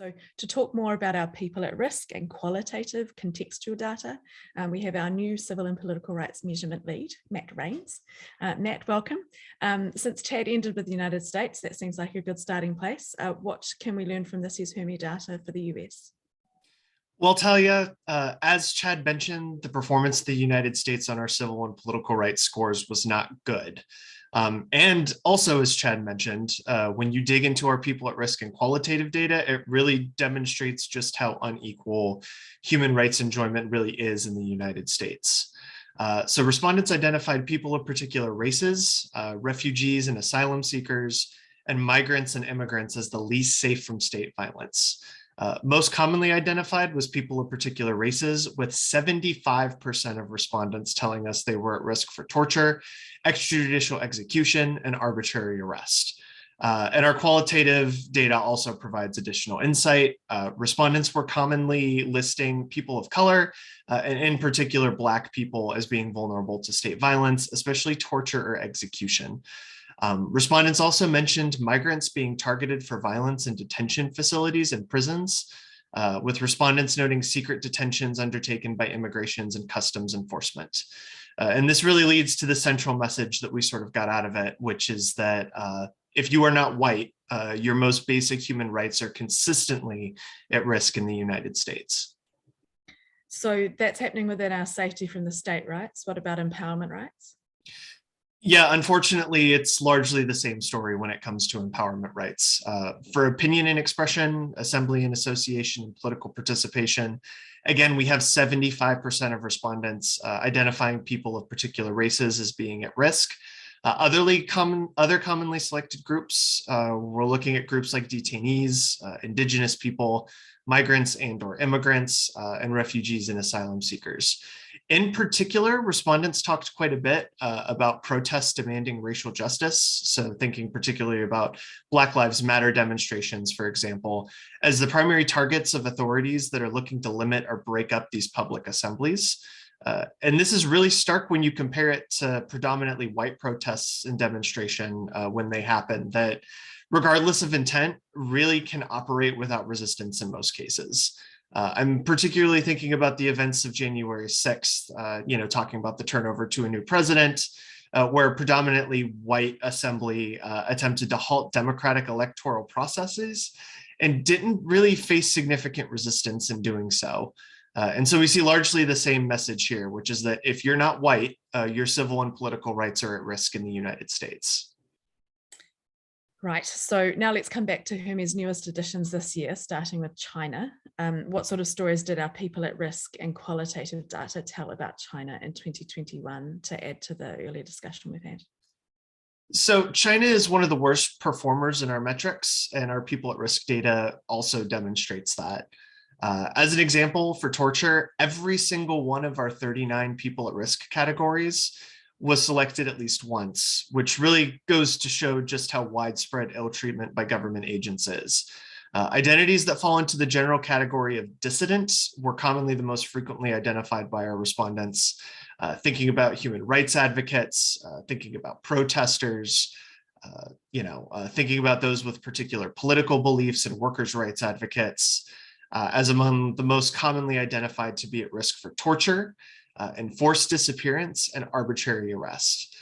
So to talk more about our people at risk and qualitative contextual data, we have our new Civil and Political Rights Measurement Lead, Matt Rains. Matt, welcome. Since Chad ended with the United States, that seems like a good starting place. What can we learn from this year's HRMI data for the US? Well, Talia, as Chad mentioned, the performance of the United States on our civil and political rights scores was not good. And also, as Chad mentioned, when you dig into our people at risk and qualitative data, it really demonstrates just how unequal human rights enjoyment really is in the United States. So respondents identified people of particular races, refugees and asylum seekers, and migrants and immigrants as the least safe from state violence. Most commonly identified was people of particular races, with 75% of respondents telling us they were at risk for torture, extrajudicial execution, and arbitrary arrest. And our qualitative data also provides additional insight. Respondents were commonly listing people of color, and in particular Black people, as being vulnerable to state violence, especially torture or execution. Respondents also mentioned migrants being targeted for violence in detention facilities and prisons, with respondents noting secret detentions undertaken by immigrations and customs enforcement. And this really leads to the central message that we sort of got out of it, which is that if you are not white, your most basic human rights are consistently at risk in the United States. So that's happening within our safety from the state rights. What about empowerment rights? Yeah, unfortunately, it's largely the same story when it comes to empowerment rights. For opinion and expression, assembly and association, and political participation, again, we have 75% of respondents identifying people of particular races as being at risk. Other commonly selected groups, we're looking at groups like detainees, Indigenous people, migrants and or immigrants, and refugees and asylum seekers. In particular, respondents talked quite a bit about protests demanding racial justice. So thinking particularly about Black Lives Matter demonstrations, for example, as the primary targets of authorities that are looking to limit or break up these public assemblies. And this is really stark when you compare it to predominantly white protests and demonstration when they happen, that regardless of intent, really can operate without resistance in most cases. I'm particularly thinking about the events of January 6th, talking about the turnover to a new president, where predominantly white assembly attempted to halt democratic electoral processes and didn't really face significant resistance in doing so. And so we see largely the same message here, which is that if you're not white, your civil and political rights are at risk in the United States. Right, so now let's come back to HRMI's newest additions this year, starting with China. What sort of stories did our people at risk and qualitative data tell about China in 2021 to add to the earlier discussion we've had? So China is one of the worst performers in our metrics, and our people at risk data also demonstrates that. As an example, for torture, every single one of our 39 people at risk categories was selected at least once, which really goes to show just how widespread ill treatment by government agents is. Identities that fall into the general category of dissidents were commonly the most frequently identified by our respondents, thinking about human rights advocates, thinking about protesters, thinking about those with particular political beliefs and workers' rights advocates, as among the most commonly identified to be at risk for torture, enforced disappearance, and arbitrary arrest.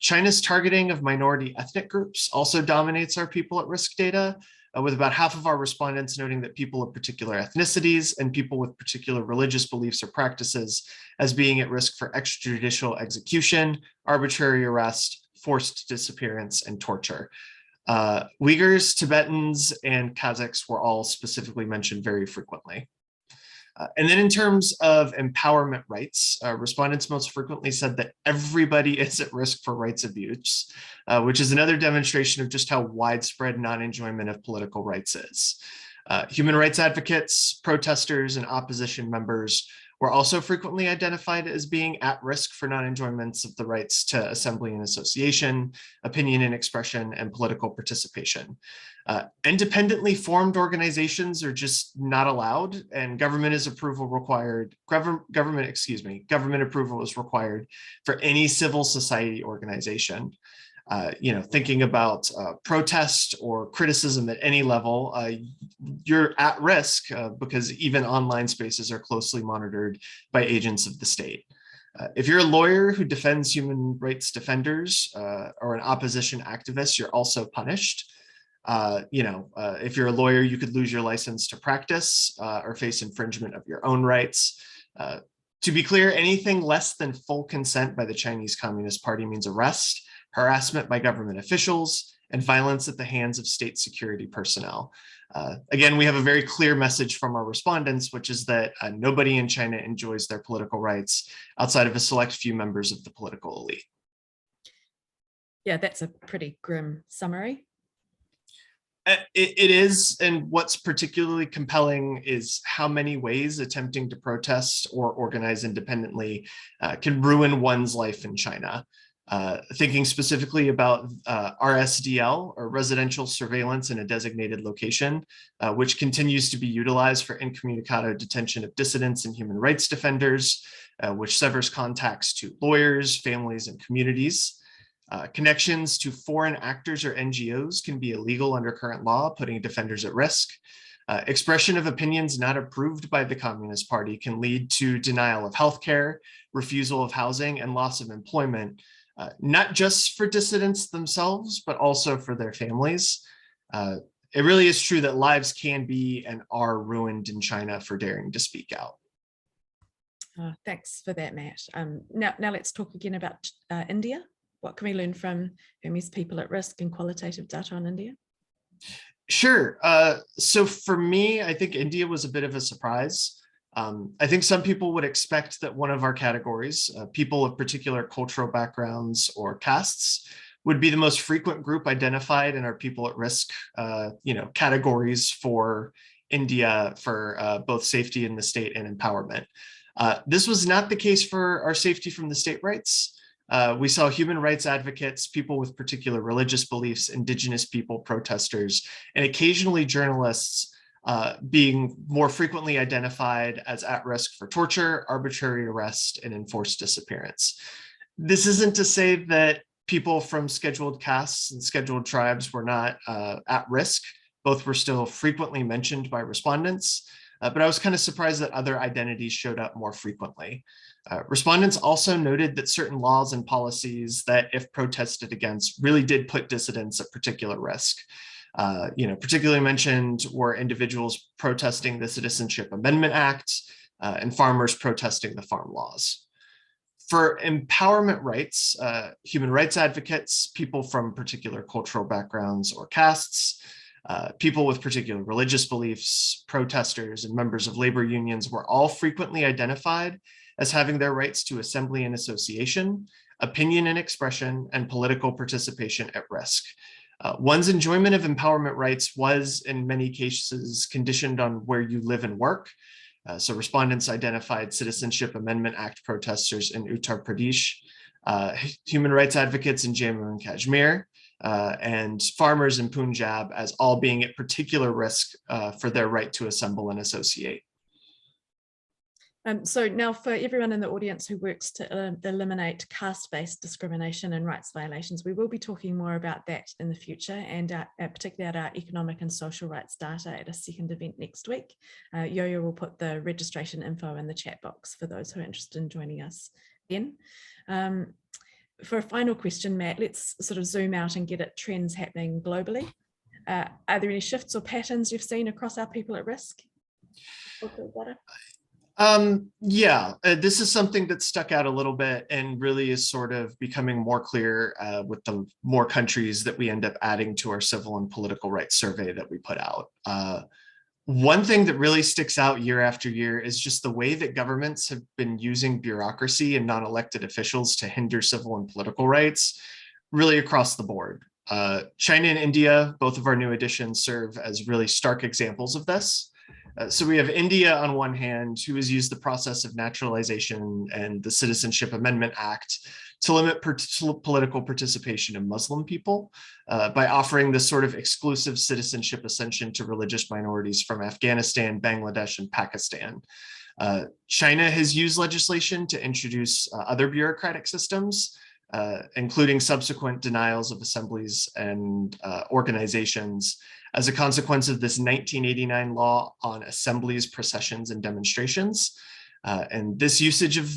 China's targeting of minority ethnic groups also dominates our people at risk data, with about half of our respondents noting that people of particular ethnicities and people with particular religious beliefs or practices as being at risk for extrajudicial execution, arbitrary arrest, forced disappearance, and torture. Uyghurs, Tibetans, and Kazakhs were all specifically mentioned very frequently. And then in terms of empowerment rights, respondents most frequently said that everybody is at risk for rights abuse, which is another demonstration of just how widespread non-enjoyment of political rights is. Human rights advocates, protesters, and opposition members were also frequently identified as being at risk for non-enjoyments of the rights to assembly and association, opinion and expression, and political participation. Independently formed organizations are just not allowed, and government approval is required for any civil society organization. Thinking about protest or criticism at any level, you're at risk because even online spaces are closely monitored by agents of the state. If you're a lawyer who defends human rights defenders or an opposition activist, you're also punished. If you're a lawyer, you could lose your license to practice or face infringement of your own rights. To be clear, anything less than full consent by the Chinese Communist Party means arrest, harassment by government officials, and violence at the hands of state security personnel. Again, we have a very clear message from our respondents, which is that nobody in China enjoys their political rights outside of a select few members of the political elite. Yeah, that's a pretty grim summary. It is, and what's particularly compelling is how many ways attempting to protest or organize independently can ruin one's life in China. Thinking specifically about RSDL, or residential surveillance in a designated location, which continues to be utilized for incommunicado detention of dissidents and human rights defenders, which severs contacts to lawyers, families, and communities. Connections to foreign actors or NGOs can be illegal under current law, putting defenders at risk. Expression of opinions not approved by the Communist Party can lead to denial of healthcare, refusal of housing, and loss of employment, not just for dissidents themselves, but also for their families. It really is true that lives can be and are ruined in China for daring to speak out. Thanks for that, Matt. Now let's talk again about India. What can we learn from Hermes People at Risk and qualitative data on India? Sure. So for me, I think India was a bit of a surprise. I think some people would expect that one of our categories, people of particular cultural backgrounds or castes, would be the most frequent group identified in our people at risk, categories for India for both safety in the state and empowerment. This was not the case for our safety from the state rights. We saw human rights advocates, people with particular religious beliefs, indigenous people, protesters, and occasionally journalists being more frequently identified as at risk for torture, arbitrary arrest, and enforced disappearance. This isn't to say that people from scheduled castes and scheduled tribes were not at risk. Both were still frequently mentioned by respondents, but I was kind of surprised that other identities showed up more frequently. Respondents also noted that certain laws and policies that, if protested against, really did put dissidents at particular risk. Particularly mentioned were individuals protesting the Citizenship Amendment Act and farmers protesting the farm laws. For empowerment rights, human rights advocates, people from particular cultural backgrounds or castes, people with particular religious beliefs, protesters, and members of labor unions were all frequently identified as having their rights to assembly and association, opinion and expression, and political participation at risk. One's enjoyment of empowerment rights was, in many cases, conditioned on where you live and work. So respondents identified Citizenship Amendment Act protesters in Uttar Pradesh, human rights advocates in Jammu and Kashmir, and farmers in Punjab as all being at particular risk for their right to assemble and associate. So now for everyone in the audience who works to eliminate caste-based discrimination and rights violations, we will be talking more about that in the future, and particularly at our economic and social rights data at a second event next week. Yo-Yo will put the registration info in the chat box for those who are interested in joining us then. For a final question, Matt, let's sort of zoom out and get at trends happening globally. Are there any shifts or patterns you've seen across our people at risk? This is something that stuck out a little bit and really is sort of becoming more clear with the more countries that we end up adding to our civil and political rights survey that we put out. One thing that really sticks out year after year is just the way that governments have been using bureaucracy and non-elected officials to hinder civil and political rights, really across the board. China and India, both of our new additions, serve as really stark examples of this. So we have India on one hand, who has used the process of naturalization and the Citizenship Amendment Act to limit political participation of Muslim people by offering this sort of exclusive citizenship ascension to religious minorities from Afghanistan, Bangladesh, and Pakistan. China has used legislation to introduce other bureaucratic systems, including subsequent denials of assemblies and organizations as a consequence of this 1989 law on assemblies, processions, and demonstrations. And this usage of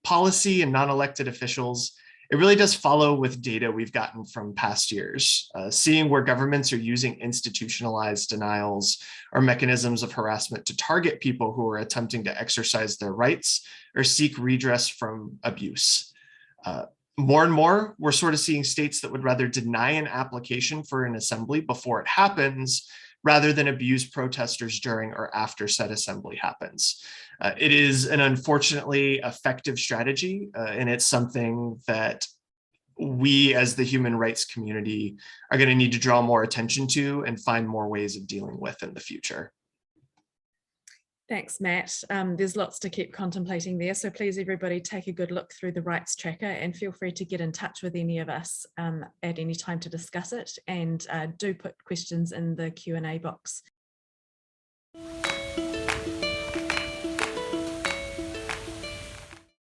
policy and non-elected officials, it really does follow with data we've gotten from past years, seeing where governments are using institutionalized denials or mechanisms of harassment to target people who are attempting to exercise their rights or seek redress from abuse. More and more, we're sort of seeing states that would rather deny an application for an assembly before it happens, rather than abuse protesters during or after said assembly happens. It is an unfortunately effective strategy, and it's something that we as the human rights community are going to need to draw more attention to and find more ways of dealing with in the future. Thanks, Matt. There's lots to keep contemplating there. So please, everybody, take a good look through the rights tracker and feel free to get in touch with any of us at any time to discuss it. And do put questions in the Q&A box.